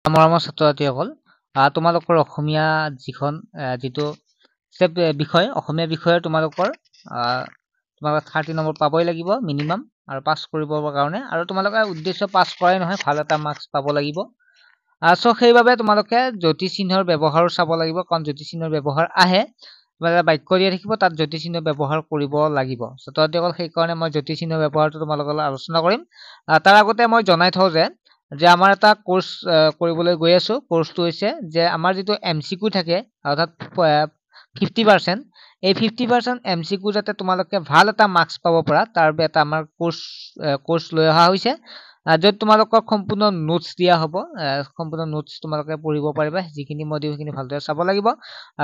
মৰমৰ ছাত্ৰ-ছাত্ৰীসকল, তোমালোকৰ অসমীয়া যিটো বিষয়, অসমীয়া বিষয়ৰ তোমালোকৰ 30 নম্বৰ পাবই লাগিব মিনিমাম, আৰু পাছ কৰিবৰ কাৰণে, আৰু তোমালোকে উদ্দেশ্য পাছ কৰাই নহয়, ভাল এটা মাৰ্কছ পাব লাগিব। সেইবাবে তোমালোকে জ্যোতিচিহ্নৰ ব্যৱহাৰো চাব লাগিব, কাৰণ জ্যোতিচিহ্নৰ ব্যৱহাৰ আহে। তোমালোকে বাক্য দিয়া থাকিব, তাত জ্যোতিচিহ্ন ব্যৱহাৰ কৰিব লাগিব। ছাত্ৰ-ছাত্ৰীসকল, সেইকাৰণে মই জ্যোতিচিহ্নৰ ব্যৱহাৰটো তোমালোকৰ লগত আলোচনা কৰিম। তাৰ আগতে মই জনাই থওঁ যে আমাৰ এটা কোৰ্স কৰিবলৈ গৈ আছো। কোৰ্সটো হৈছে যে আমাৰ যিটো MCQ থাকে, অৰ্থাৎ 50%, এই 50% MCQ যাতে তোমালোকে ভাল এটা মাৰ্কছ পাব পাৰা, তাৰ বাবে এটা আমাৰ কোৰ্স লৈ অহা হৈছে, য'ত তোমালোকক সম্পূৰ্ণ নোটছ দিয়া হ'ব। সম্পূৰ্ণ নোটছ তোমালোকে পঢ়িব পাৰিবা, যিখিনি মই দিওঁ সেইখিনি ভালদৰে চাব লাগিব।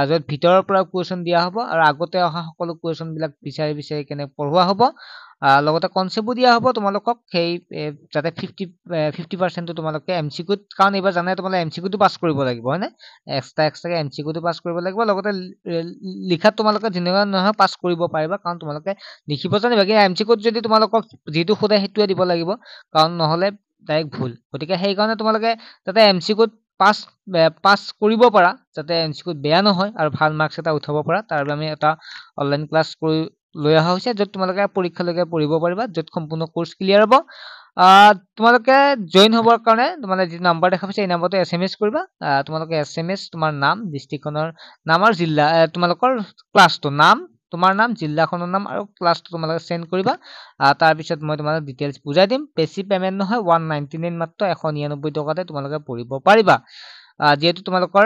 য'ত ভিতৰৰ পৰা কুৱেশ্যন দিয়া হ'ব, আৰু আগতে অহা সকলো কুৱেশ্যন বিলাক বিচাৰি বিচাৰি কেনে পঢ়োৱা হ'ব। লগতে কনচেপ্টও দিয়া হ'ব তোমালোকক, সেই যাতে 50% তোমালোকে MCQত, কাৰণ এইবাৰ জানাই তোমালোকে MCQটো পাছ কৰিব লাগিব, হয়নে? এক্সট্ৰাকে MCQটো পাছ কৰিব লাগিব। লগতে লিখাত তোমালোকে যেনেকুৱা নহয় পাছ কৰিব পাৰিবা, কাৰণ তোমালোকে লিখিব জানিবা। কিন্তু MCQত যদি তোমালোকক যিটো সোধে সেইটোৱে দিব লাগিব, কাৰণ নহ'লে ডাইৰেক্ট ভুল। গতিকে সেইকাৰণে তোমালোকে যাতে MCQত পাছ কৰিব পাৰা, যাতে MCQত বেয়া নহয় আৰু ভাল মাৰ্কছ এটা উঠাব পাৰা, তাৰ বাবে আমি এটা অনলাইন ক্লাছ লৈ অহা হৈছে, য'ত তোমালোকে পৰীক্ষালৈকে পঢ়িব পাৰিবা, য'ত সম্পূৰ্ণ কোৰ্স ক্লিয়াৰ হ'ব। তোমালোকে জইন হ'বৰ কাৰণে তোমালোকে যি নাম্বাৰ দেখা পাইছে, এই নাম্বাৰটো SMS কৰিবা। তোমালোকে SMS তোমাৰ নাম, ডিষ্ট্ৰিক্টখনৰ নাম আৰু জিলা, তোমালোকৰ ক্লাছটো নাম, তোমাৰ নাম, জিলাখনৰ নাম আৰু ক্লাছটো তোমালোকে সেন্ড কৰিবা। তাৰপিছত মই তোমালোকক ডিটেইলছ বুজাই দিম। বেছি পেমেন্ট নহয়, 199 মাত্ৰ, 199 টকাতে তোমালোকে পঢ়িব পাৰিবা। যিহেতু তোমালোকৰ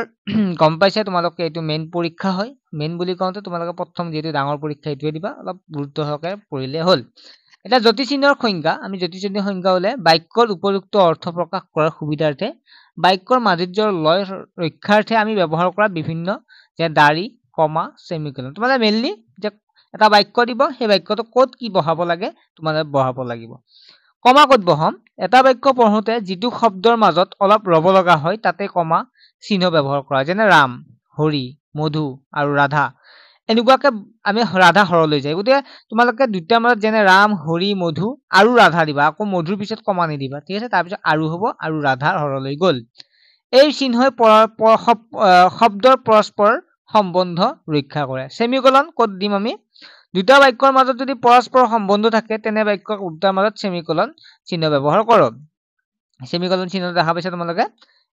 গম পাইছে তোমালোকে এইটো মেইন পৰীক্ষা হয়। মেইন বুলি কওঁতে তোমালোকে প্ৰথম যিহেতু ডাঙৰ পৰীক্ষা এইটোৱে দিবা, অলপ গুৰুত্ব সহকাৰে পঢ়িলে হ'ল। এটা জ্যোতিচিহ্নৰ সংজ্ঞা, আমি জ্যোতিচিহ্নৰ সংজ্ঞা হ'লে বাক্যৰ উপযুক্ত অৰ্থ প্ৰকাশ কৰাৰ সুবিধাৰ্থে, বাক্যৰ মাধুৰ্যৰ লয় ৰক্ষাৰ্থে আমি ব্যৱহাৰ কৰা বিভিন্ন, যে দাঁড়ি, কমা, সেমিকোলন। তোমালোকে মেইনলি যে এটা বাক্য দিব, সেই বাক্যটো ক'ত কি বহাব লাগে তোমালোকে বহাব লাগিব। কমা ক'ত বহাম? এটা বাক্য পঢ়োতে যিটো শব্দৰ মাজত অলপ ৰব লগা হয়, তাতে কমা চিহ্ন ব্যৱহাৰ কৰা হয়। যেনে ৰাম, হৰি, মধু আৰু ৰাধা। এনেকুৱাকে আমি ৰাধা হৰলৈ যায়। গতিকে তোমালোকে দুটাৰ মাজত যেনে ৰাম, হৰি, মধু আৰু ৰাধা দিবা, আকৌ মধুৰ পিছত কমা নিদিবা, ঠিক আছে? তাৰপিছত আৰু হ'ব, আৰু ৰাধাৰ হৰলৈ গ'ল। এই চিহ্নই শব্দৰ পৰস্পৰ সম্বন্ধ ৰক্ষা কৰে। সেমিকোলন ক'ত দিম আমি? দুটা বাক্যৰ মাজত যদি পৰস্পৰ সম্বন্ধ থাকে, তেনে বাক্যৰ দুটাৰ মাজত সেমিকোলন চিহ্ন ব্যৱহাৰ কৰোঁ। সেমিকোলন চিহ্ন দেখা পাইছা তোমালোকে?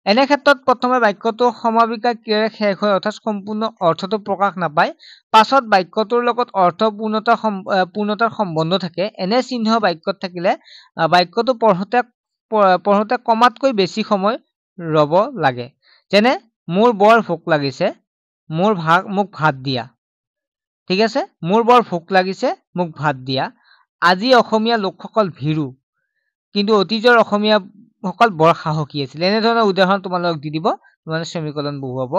এনে ক্ষেত্ৰত প্ৰথমে বাক্যটো সমাপিকা ক্ৰিয়াৰে শেষ হয়, অৰ্থাৎ সম্পূৰ্ণ অৰ্থটো প্ৰকাশ নাপায়। পাছত বাক্যটোৰ লগত অৰ্থ পূৰ্ণতাৰ সম্বন্ধ থাকে। এনে চিহ্ন বাক্যত থাকিলে বাক্যটো পঢ়োতে কমাতকৈ বেছি সময় ৰব লাগে। যেনে মোৰ বৰ ভোক লাগিছে, মোক ভাত দিয়া। ঠিক আছে? মোৰ বৰ ভোক লাগিছে, মোক ভাত দিয়া। আজি অসমীয়া লোকসকল ভীৰু, কিন্তু অতীজৰ অসমীয়াসকল বৰ সাহসী আছিল। এনেধৰণৰ উদাহৰণ তোমালোকক দি দিব, তোমালোকে সেমিকোলন বহুৱাব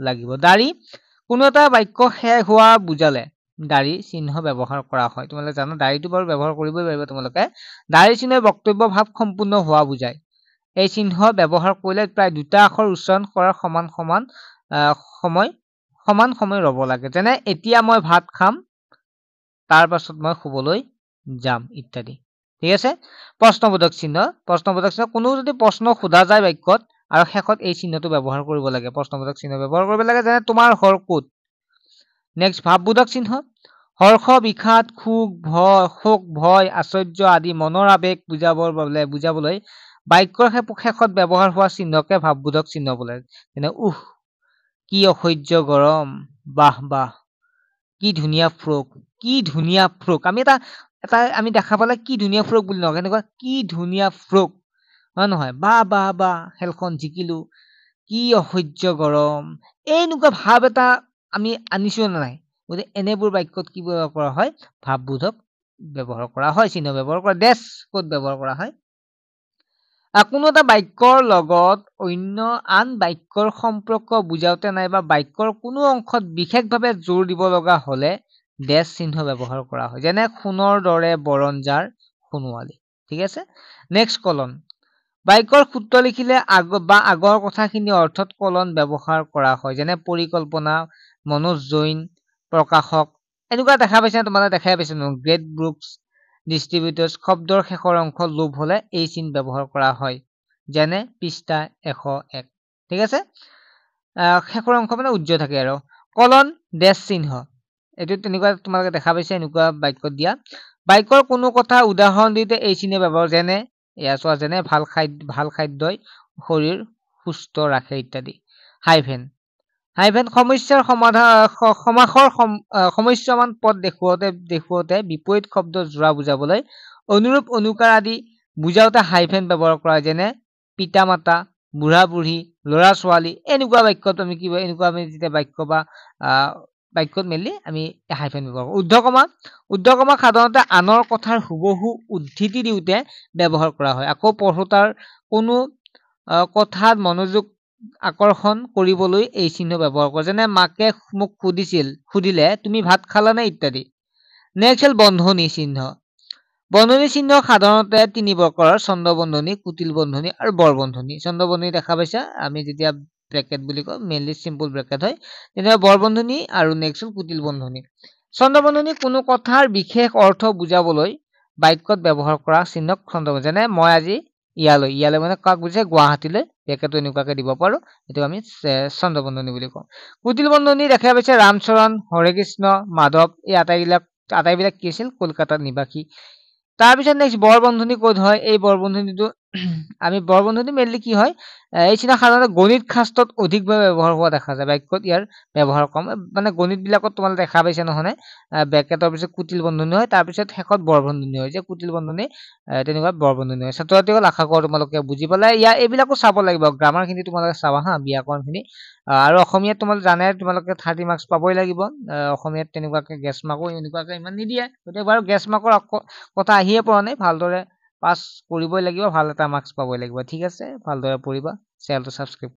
লাগিব। দাড়ি, কোনো এটা বাক্য শেষ হোৱা বুজালে দাড়ি চিহ্ন ব্যৱহাৰ কৰা হয়। তোমালোকে জানা দাড়িটো বাৰু ব্যৱহাৰ কৰিবই পাৰিবা তোমালোকে। দাড়ি চিহ্নই বক্তব্য ভাৱ সম্পূৰ্ণ হোৱা বুজায়। এই চিহ্ন ব্যৱহাৰ কৰিলে প্ৰায় দুটা আখৰ উচ্চাৰণ কৰাৰ সমান সময় ৰব লাগে। যেনে এতিয়া মই ভাত খাম, তাৰ পাছত মই শুবলৈ যাম, ইত্যাদি। ঠিক আছে? প্ৰশ্নবোধক চিহ্ন কোনো যদি প্ৰশ্ন সোধা যায় বাক্যত, আৰু শেষত এই চিহ্নটো ব্যৱহাৰ কৰিব লাগে। প্ৰশ্নবোধক চিহ্ন ব্যৱহাৰ কৰিব লাগে। যেনে তোমাৰ ঘৰ ক'ত? নেক্সট ভাৱবোধক চিহ্ন, হৰ্ষ, বিষাদ, শোক, ভয়, আশ্চৰ্য আদি মনৰ আবেগ বুজাবলৈ বাক্যৰ শেষত ব্যৱহাৰ হোৱা চিহ্নকে ভাৱবোধক চিহ্ন বোলে। যেনে কি অসহ্য গৰম, বাহ বাহ, কি ধুনীয়া ফ্ৰক, কি ধুনীয়া ফ্ৰক। আমি দেখা পালে কি ধুনীয়া ফ্ৰক বুলি নকওঁ, এনেকুৱা কি ধুনীয়া ফ্ৰক, হয় নহয়? বা খেলখন জিকিলো, কি অসহ্য গৰম। এনেকুৱা ভাৱ এটা আমি আনিছো নে নাই? গতিকে এনেবোৰ বাক্যত কি ব্যৱহাৰ কৰা হয়? ভাৱবোধক ব্যৱহাৰ কৰা হয়, চিহ্ন ব্যৱহাৰ কৰা। ডেছ ক'ত ব্যৱহাৰ কৰা হয়? কোনো এটা বাক্যৰ লগত অন্য আন বাক্যৰ সম্পৰ্ক বুজাওতে নাইবা বাক্যৰ কোনো অংশত বিশেষভাৱে জোৰ দিব লগা হলে ডেছ চিহ্ন ব্যৱহাৰ কৰা হয়। যেনে সোণৰ দৰে বৰণ যাৰ সোণোৱালী। ঠিক আছে? নেক্সট কলন, বাক্যৰ সূত্ৰ লিখিলে আগৰ কথাখিনি অৰ্থত কলন ব্যৱহাৰ কৰা হয়। যেনে পৰিকল্পনা, মনোজ জৈন, প্ৰকাশক। এনেকুৱা দেখা পাইছে, তোমালোকে দেখাই পাইছে ন? Great Brooks distributors. শব্দৰ শেষৰ অংশ লোভ হলে এই চিহ্ন ব্যৱহাৰ কৰা হয়। যেনে পৃষ্ঠা 101। ঠিক আছে শেষৰ অংশ মানে উজ্জ্বল থাকে আৰু কলন ডেছ চিহ্ন এইটো তেনেকুৱা তোমালোকে দেখা পাইছে এনেকুৱা বাক্যত দিয়া বাক্যৰ কোনো কথা উদাহৰণ দিতে এই চিহ্ন ব্যৱহাৰ যেনে এয়া চোৱা যেনে ভাল খাদ্যই শৰীৰ সুস্থ ৰাখে ইত্যাদি হাইফেন সমস্যাৰ সমাসৰ সমস্যামান পদ দেখুৱাওঁতে বিপৰীত শব্দ জোৰা বুজাবলৈ অনুৰূপ অনুকাৰ আদি বুজাওঁতে হাইফেন ব্যৱহাৰ কৰা যেনে পিতা মাতা বুঢ়া বুঢ়ী ল'ৰা ছোৱালী এনেকুৱা বাক্যত আমি কি এনেকুৱা আমি যেতিয়া বাক্য বা বাক্যত মেলি আমি হাইফেন ব্যৱহাৰ কৰোঁ উদ্ধকমা সাধাৰণতে আনৰ কথাৰ হুবহু উদ্ধৃতি দিওঁতে ব্যৱহাৰ কৰা হয় আকৌ পঢ়োতাৰ কোনো কথাত মনোযোগ আকৰ্ষণ কৰিবলৈ এই চিহ্ন ব্যৱহাৰ কৰে যেনে মাকে মোক সুধিলে তুমি ভাত খালানে ইত্যাদি নেক্সট হ'ল বন্ধনী চিহ্ন সাধাৰণতে 3 প্ৰকাৰৰ চন্দ্ৰ বন্ধনী কুটিল বন্ধনী আৰু বৰ বন্ধনী চন্দ্ৰ বন্ধনী দেখা পাইছা আমি যেতিয়া ব্ৰেকেট বুলি কওঁ মেইনলি চিম্পল ব্ৰেকেট হয় তেনেকুৱা বৰ বন্ধনী আৰু নেক্সট হ'ল কুটিল বন্ধনী চন্দ্ৰ বন্ধনী কোনো কথাৰ বিশেষ অৰ্থ বুজাবলৈ বাক্যত ব্যৱহাৰ কৰা চিহ্নক চন্দ্ৰ বন্ধনী যেনে মই আজি ইয়ালৈ মানে কাক বুজায় গুৱাহাটীলৈ ব্ৰেকেটটো এনেকুৱাকে দিব পাৰো এইটো আমি চন্দ্ৰ বন্ধনী বুলি কওঁ কুটিল বন্ধনী দেখা পাইছে ৰামচৰণ হৰে কৃষ্ণ মাধৱ এই আটাইবিলাক কি আছিল কলকাতাৰ নিবাসী তাৰপিছত নেক্সট বৰ বন্ধনী ক'ত হয় এই বৰ বন্ধনীটো আমি বৰ বন্ধনী মেইনলি কি হয় এই চিহ্ন সাধাৰণতে গণিত শাস্ত্ৰত অধিকভাৱে ব্যৱহাৰ হোৱা দেখা যায় বাক্যত ইয়াৰ ব্যৱহাৰ কম মানে গণিত বিলাকত তোমালোকে দেখা পাইছে নহয় ব্ৰেকেটৰ পিছত কুটিল বন্ধনী হয় তাৰপিছত শেষত বৰ বন্ধনী হয় যে কুটিল বন্ধনী তেনেকুৱা বৰ বন্ধনী হয় ছাত্ৰ-ছাত্ৰীসকল আশা কৰোঁ তোমালোকে বুজি পালা এইবিলাকো চাব লাগিব গ্ৰামাৰ খিনি তোমালোকে চাবা হা ব্যাকৰণ খিনি আৰু অসমীয়াত তোমালোকে জানে তোমালোকে 30 মাৰ্কছ পাবই লাগিব অসমীয়াত তেনেকুৱাকে গেছ মাৰ্কো এনেকুৱাকে ইমান নিদিয়ে গতিকে বাৰু গেছ মাৰ্কৰ কথা আহিয়ে পৰা নাই ভালদৰে পাছ কৰিবই লাগিব ভাল এটা মাৰ্কছ পাবই লাগিব ঠিক আছে ভালদৰে পঢ়িবা চেনেলটো সাবস্ক্ৰাইব